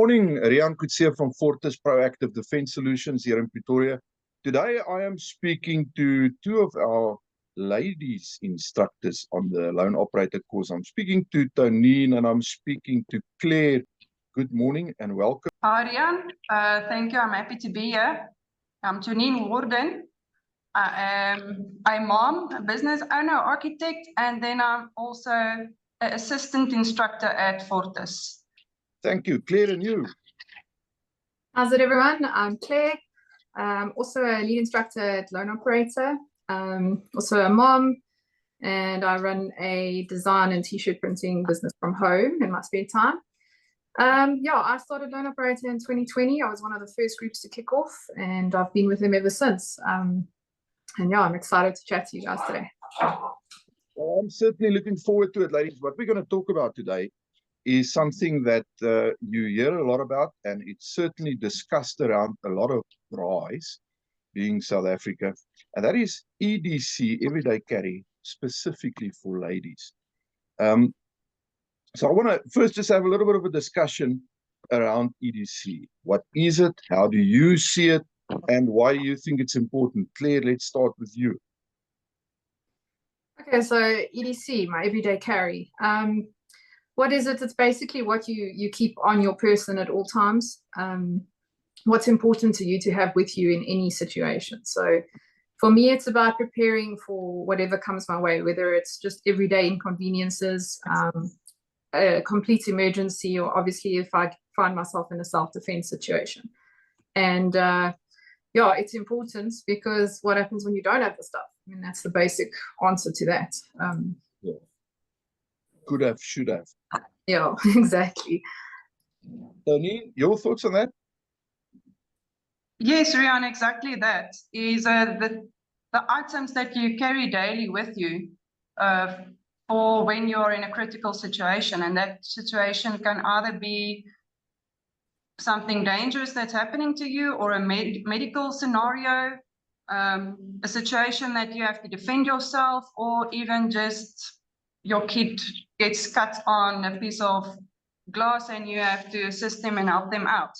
morning, Rian Kutsia from Fortis Proactive Defence Solutions here in Pretoria. Today I am speaking to two of our ladies instructors on the loan operator course. I'm speaking to Tonine and I'm speaking to Claire. Good morning and welcome. Hi Rian, thank you. I'm happy to be here. I'm Tonine Warden. I am a mom, a business owner, architect, and then I'm also an assistant instructor at Fortis. Thank you. Claire, and you? How's it, everyone? I'm Claire. I'm also a lead instructor at Loan Operator, also a mom, and I run a design and t-shirt printing business from home in my spare time. I started Loan Operator in 2020. I was one of the first groups to kick off, and I've been with them ever since. I'm excited to chat to you guys today. Well, I'm certainly looking forward to it, ladies. What we're going to talk about today is something that you hear a lot about, and it's certainly discussed around a lot of braais, being South Africa, and that is EDC, everyday carry, specifically for ladies. So I want to first just have a little bit of a discussion around EDC. What is it? How do you see it? And why you think it's important? Claire, let's start with you. Okay, so EDC, my everyday carry. What is it? It's basically what you keep on your person at all times. What's important to you to have with you in any situation. So for me, it's about preparing for whatever comes my way, whether it's just everyday inconveniences, a complete emergency, or obviously if I find myself in a self-defense situation. And it's important because what happens when you don't have the stuff? I mean, that's the basic answer to that. Could have, should have. Yeah, exactly. Tonine, your thoughts on that? Yes, Rian, exactly that. Is the items that you carry daily with you for when you're in a critical situation, and that situation can either be something dangerous that's happening to you, or a medical scenario, a situation that you have to defend yourself, or even just your kid gets cut on a piece of glass and you have to assist them and help them out.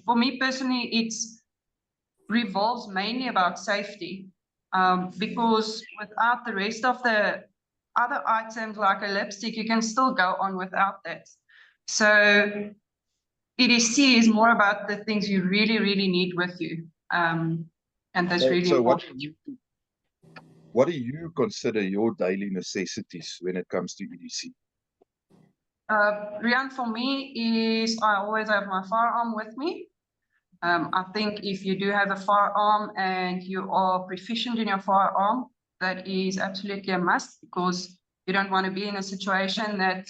For me personally, it revolves mainly about safety, because without the rest of the other items like a lipstick, you can still go on without that. So EDC is more about the things you really, really need with you. And that's really important. What do you consider your daily necessities when it comes to EDC? Rian, for me, is I always have my firearm with me. I think if you do have a firearm and you are proficient in your firearm, that is absolutely a must, because you don't want to be in a situation that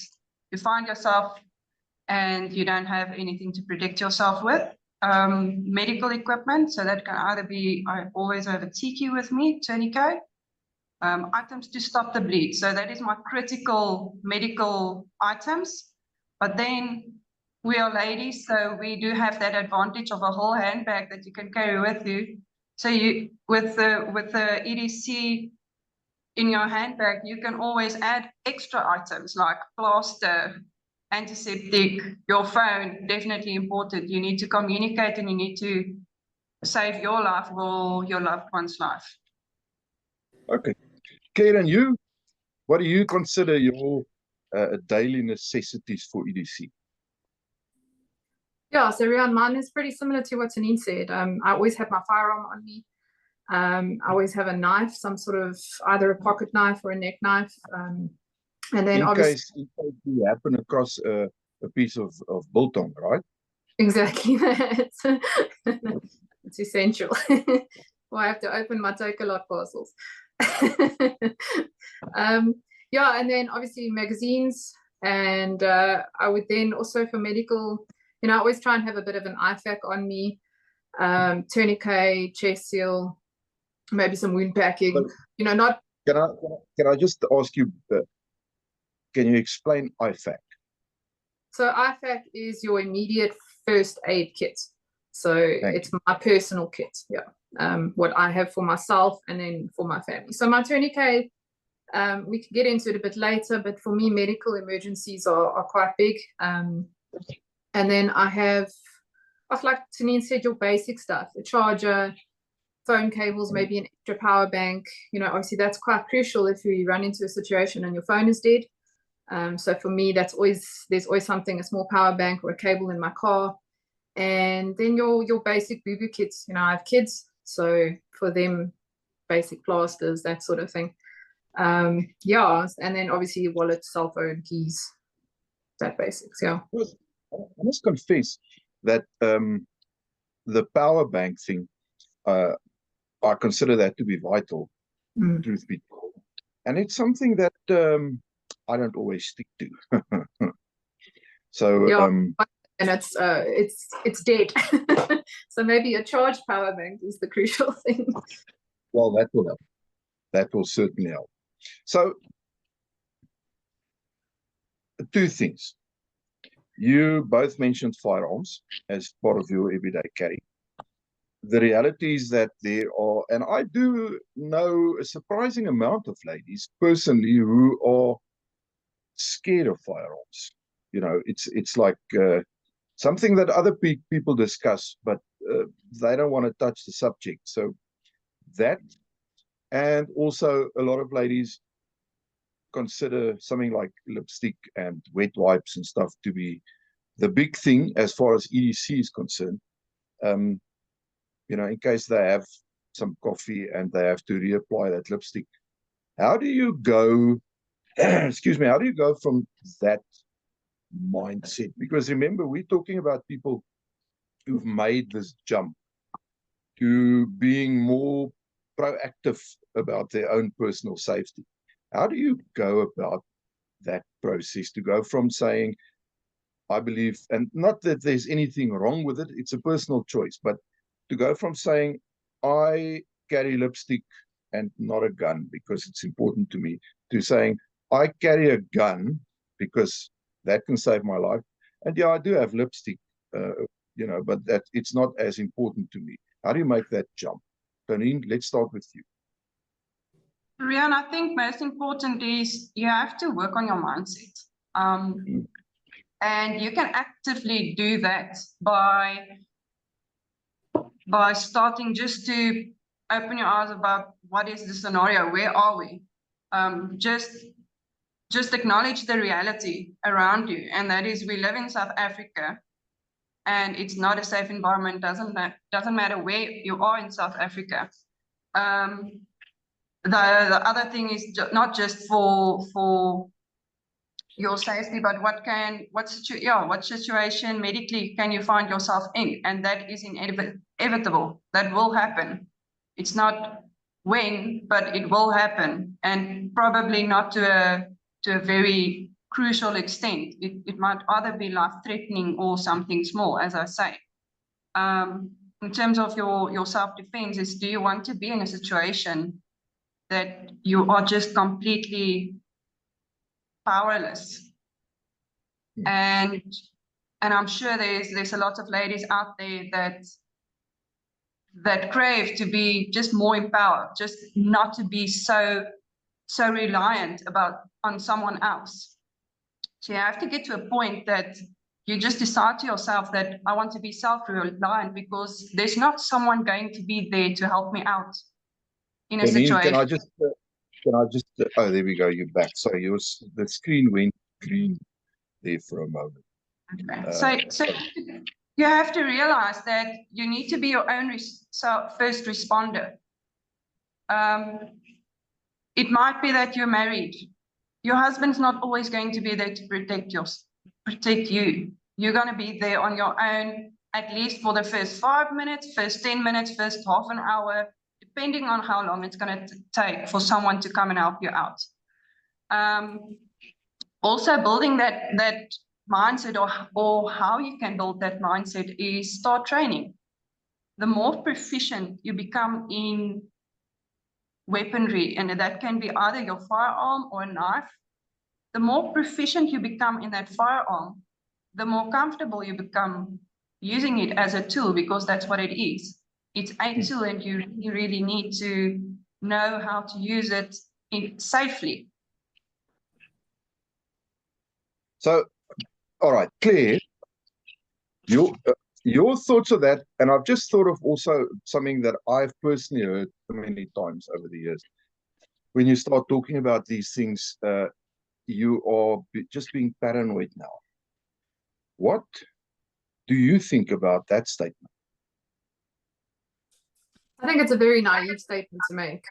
you find yourself and you don't have anything to protect yourself with. Medical equipment, so that can either be, I always have a tiki with me, tourniquet, items to stop the bleed. So that is my critical medical items. But then we are ladies, so we do have that advantage of a whole handbag that you can carry with you. So you, with the EDC in your handbag, you can always add extra items like plaster, antiseptic, your phone, definitely important. You need to communicate and you need to save your life or your loved one's life. Okay. Claire, and you, what do you consider your daily necessities for EDC? Yeah, so Rian, mine is pretty similar to what Tonine said. I always have my firearm on me. I always have a knife, some sort of either a pocket knife or a neck knife. And then in obviously, case you happen across a piece of biltong, right? Exactly that. It's essential. Or I have to open my Takealot parcels. And then obviously magazines, and I would then also for medical, I always try and have a bit of an IFAC on me, tourniquet, chest seal, maybe some wound packing. Not. Can I just ask you? Can you explain IFAC? So IFAC is your immediate first aid kit. So it's my personal kit. Yeah. What I have for myself and then for my family. So my tourniquet, we can get into it a bit later, but for me, medical emergencies are quite big. And then I have, like Tonine said, your basic stuff, a charger, phone cables, maybe an extra power bank. You know, obviously that's quite crucial if you run into a situation and your phone is dead. So for me, there's always something, a small power bank or a cable in my car. And then your basic boo-boo kits. You know, I have kids, so for them, basic plasters, that sort of thing. Yeah, and then obviously your wallet, cell phone, keys, that basics. Yeah. I must confess that the power bank thing, I consider that to be vital, truth be told. And it's something that I don't always stick to. So yeah, and it's dead. So maybe a charged power bank is the crucial thing. well, that will help. That will certainly help. So two things. You both mentioned firearms as part of your everyday carry. The reality is that there are, and I do know a surprising amount of ladies personally who are scared of firearms. You know, it's like something that other people discuss, but they don't want to touch the subject. So that, and also a lot of ladies consider something like lipstick and wet wipes and stuff to be the big thing as far as EDC is concerned. You know, in case they have some coffee and they have to reapply that lipstick. How do you go, excuse me, how do you go from that mindset? Because remember, we're talking about people who've made this jump to being more proactive about their own personal safety. How do you go about that process to go from saying, I believe, and not that there's anything wrong with it, it's a personal choice, but to go from saying, I carry lipstick and not a gun because it's important to me, to saying, I carry a gun because that can save my life. And yeah, I do have lipstick, you know, but that it's not as important to me. How do you make that jump? Tonine, let's start with you. Rian, I think most important is you have to work on your mindset. And you can actively do that by starting just to open your eyes about what is the scenario, where are we? Just acknowledge the reality around you, and that is we live in South Africa, and it's not a safe environment. Doesn't matter where you are in South Africa. The other thing is not just for your safety, but what situation medically can you find yourself in? And that is inevitable. That will happen. It's not when, but it will happen, and probably not to a very crucial extent. It might either be life-threatening or something small, as I say. In terms of your self-defense, is do you want to be in a situation that you are just completely powerless? And I'm sure there's a lot of ladies out there that crave to be just more empowered, just not to be so reliant on someone else. So you have to get to a point that you just decide to yourself that I want to be self-reliant, because there's not someone going to be there to help me out in a situation. Can I just oh, there we go, you're back. Sorry, the screen went green there for a moment. Okay. So you have to realize that you need to be your own first responder. It might be that you're married. Your husband's not always going to be there to protect you. You're going to be there on your own, at least for the first 5 minutes, first 10 minutes, first half an hour, depending on how long it's going to take for someone to come and help you out. Also, building that mindset, or how you can build that mindset, is start training. The more proficient you become in weaponry, and that can be either your firearm or a knife, the more proficient you become in that firearm, the more comfortable you become using it as a tool, because that's what it is. It's a tool, and you really need to know how to use it safely. So, all right, Claire, Your thoughts of that, and I've just thought of also something that I've personally heard many times over the years. When you start talking about these things, you are just being paranoid now. What do you think about that statement? I think it's a very naive statement to make.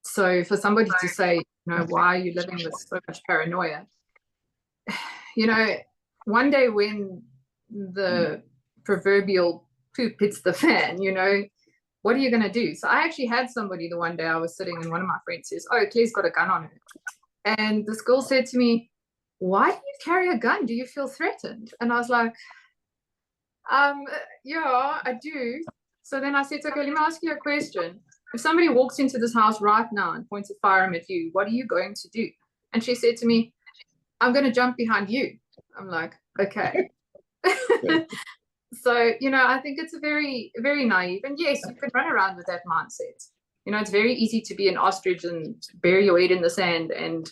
So for somebody to say, why are you living with so much paranoia? One day when the proverbial poop hits the fan, what are you going to do? So I actually had somebody the one day I was sitting and one of my friends says, oh, Claire's got a gun on her. And this girl said to me, why do you carry a gun? Do you feel threatened? And I was like, yeah, I do. So then I said, okay, let me ask you a question. If somebody walks into this house right now and points a firearm at you, what are you going to do? And she said to me, I'm going to jump behind you. I'm like, okay. So, I think it's a very, very naive. And yes, you can run around with that mindset. It's very easy to be an ostrich and bury your head in the sand and,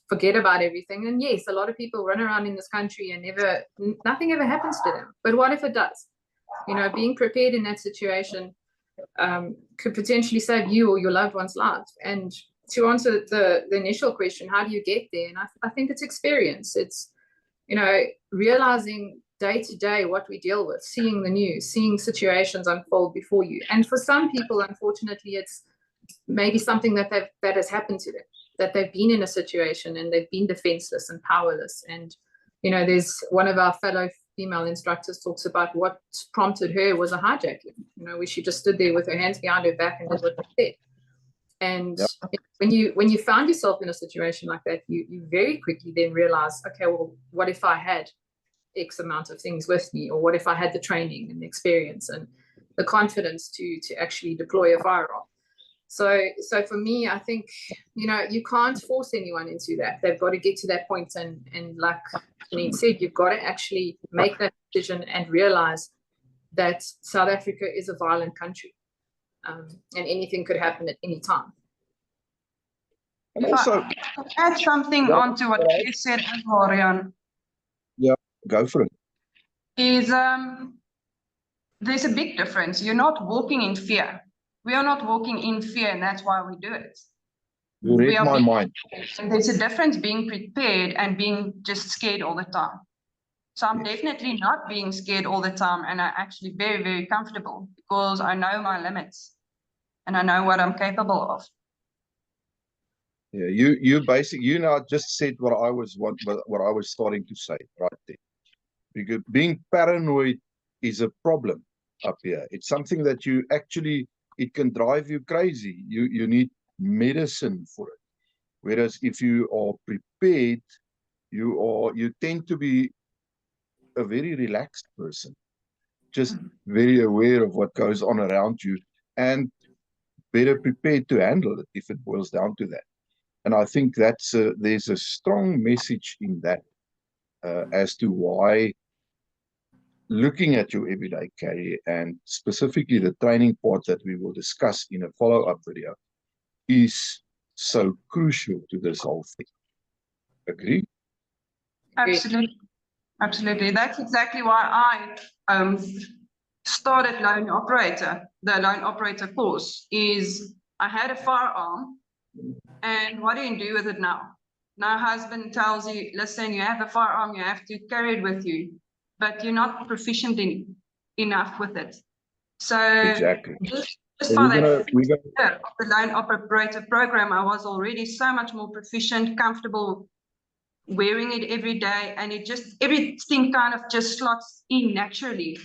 forget about everything. And yes, a lot of people run around in this country and nothing ever happens to them. But what if it does? Being prepared in that situation could potentially save you or your loved one's life. And to answer the initial question, how do you get there? And I think it's experience. It's, realizing day to day what we deal with, seeing the news, seeing situations unfold before you. And for some people, unfortunately, it's maybe something that has happened to them, that they've been in a situation and they've been defenseless and powerless. And, there's one of our fellow female instructors talks about what prompted her was a hijacking, where she just stood there with her hands behind her back and did what they said. And when you found yourself in a situation like that, you very quickly then realize, okay, well, what if I had X amount of things with me, or what if I had the training and the experience and the confidence to actually deploy a firearm? So for me, I think, you can't force anyone into that. They've got to get to that point. And like Tonine said, you've got to actually make that decision and realize that South Africa is a violent country. And anything could happen at any time. And also, add something onto what you said as well, Rian. Yeah, go for it. Is there's a big difference. You're not walking in fear. We are not walking in fear, and that's why we do it. You read my mind. And there's a difference being prepared and being just scared all the time. So I'm definitely not being scared all the time, and I'm actually very, very comfortable because I know my limits and I know what I'm capable of. Yeah, you basically now just said what I was starting to say right there. Because being paranoid is a problem up here. It's something that you actually, it can drive you crazy. You need medicine for it. Whereas if you are prepared, you tend to be a very relaxed person, just very aware of what goes on around you and better prepared to handle it if it boils down to that. And I think there's a strong message in that as to why looking at your everyday carry, and specifically the training part that we will discuss in a follow-up video, is so crucial to this whole thing. Agree? Absolutely. Absolutely. That's exactly why I started loan operator. The loan operator course is I had a firearm, and what do you do with it now? Now husband tells you, listen, you have a firearm, you have to carry it with you, but you're not proficient enough with it. So exactly. Just by the loan operator program, I was already so much more proficient, comfortable wearing it every day, and everything kind of just slots in naturally.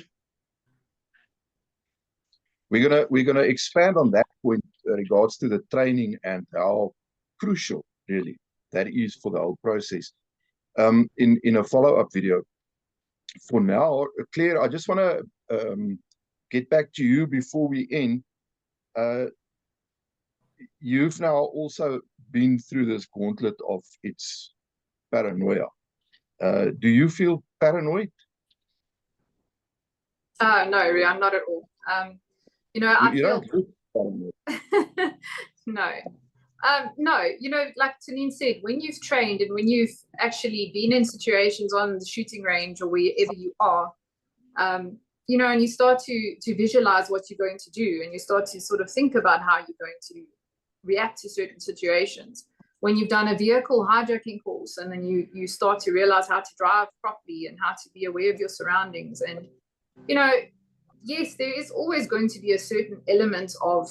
We're gonna expand on that point in regards to the training and how crucial really that is for the whole process. In a follow-up video. For now, Claire, I just want to get back to you before we end. You've now also been through this gauntlet of its paranoia. Do you feel paranoid? No, Rian, not at all. I feel don't look paranoid. no. No, you know, like Tonine said, when you've trained and when you've actually been in situations on the shooting range or wherever you are, you know, and you start to visualize what you're going to do, and you start to sort of think about how you're going to react to certain situations. When you've done a vehicle hijacking course, and then you start to realize how to drive properly and how to be aware of your surroundings. And, you know, yes, there is always going to be a certain element of,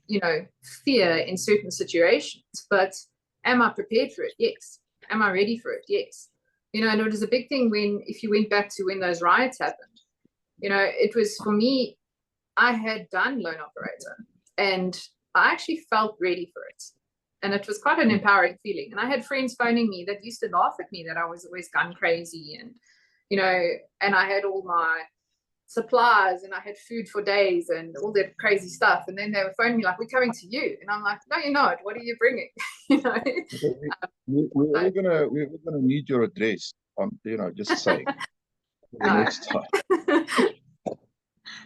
you know, fear in certain situations, but am I prepared for it? Yes. Am I ready for it? Yes. You know, and it was a big thing if you went back to when those riots happened, you know, it was for me, I had done lone operator and I actually felt ready for it. And it was quite an empowering feeling. And I had friends phoning me that used to laugh at me that I was always gun crazy, and, you know, and I had all my supplies and I had food for days and all that crazy stuff. And then they were phoning me like, we're coming to you. And I'm like, no, you're not. What are you bringing? You know, We're all gonna need your address. You know, just saying. The next time.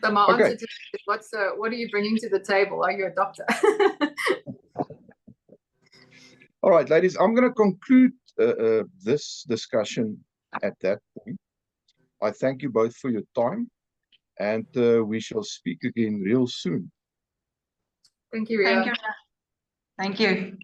So my Okay. answer to is, what are you bringing to the table? Are you a doctor? All right, ladies, I'm going to conclude this discussion at that point. I thank you both for your time, and we shall speak again real soon. Thank you, Ria. Thank you. Thank you.